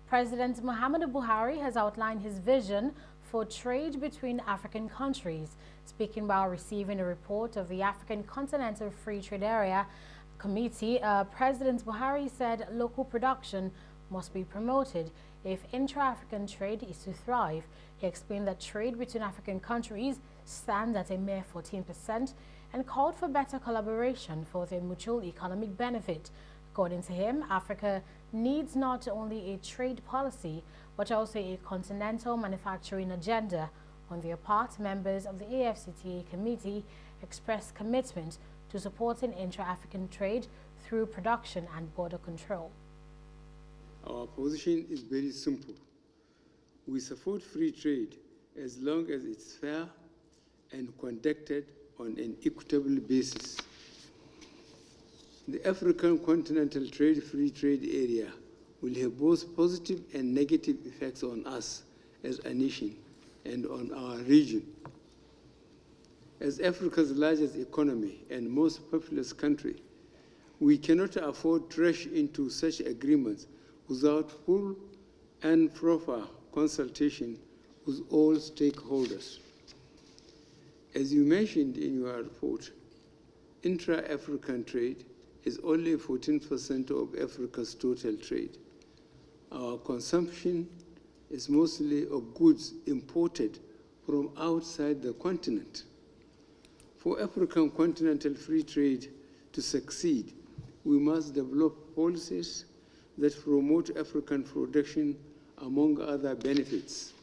President Muhammadu Buhari has outlined his vision for trade between African countries. Speaking while receiving a report of the African Continental Free Trade Area Committee, President Buhari said local production must be promoted if intra-African trade is to thrive. He explained that trade between African countries stands at a mere 14% and called for better collaboration for their mutual economic benefit. According to him, Africa needs not only a trade policy, but also a continental manufacturing agenda. On their part, members of the AfCTA committee expressed commitment to supporting intra-African trade through production and border control. Our position is very simple. We support free trade as long as it's fair and conducted on an equitable basis. The African Continental Free Trade Area will have both positive and negative effects on us as a nation and on our region. As Africa's largest economy and most populous country, we cannot afford to rush into such agreements without full and proper consultation with all stakeholders. As you mentioned in your report, intra-African trade is only 14% of Africa's total trade. Our consumption is mostly of goods imported from outside the continent. For African continental free trade to succeed, we must develop policies that promote African production, among other benefits.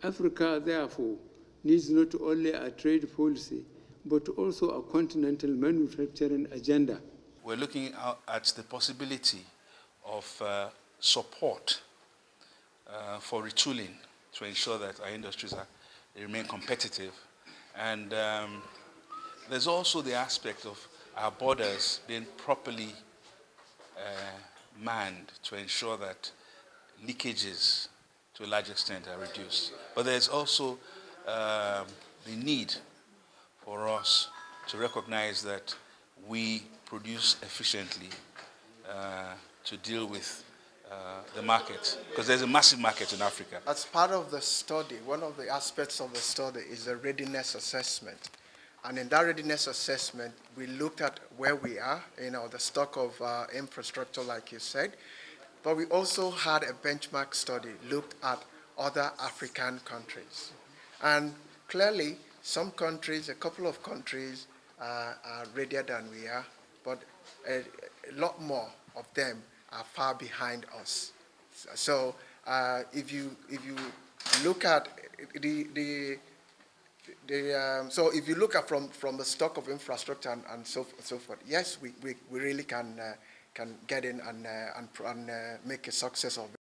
Africa, therefore, needs not only a trade policy, but also a continental manufacturing agenda. We're looking at the possibility of support for retooling to ensure that our industries remain competitive. And there's also the aspect of our borders being properly manned to ensure that leakages to a large extent are reduced. But there's also the need for us to recognize that we produce efficiently to deal with the market, because there's a massive market in Africa. As part of the study, one of the aspects of the study is a readiness assessment. And in that readiness assessment, we looked at where we are, the stock of infrastructure, like you said, but we also had a benchmark study, looked at other African countries. And clearly, some countries, a couple of countries are readier than we are, but a lot more of them are far behind us. So if you look at so if you look at from the stock of infrastructure and so forth, yes, we really can get in and make a success of it.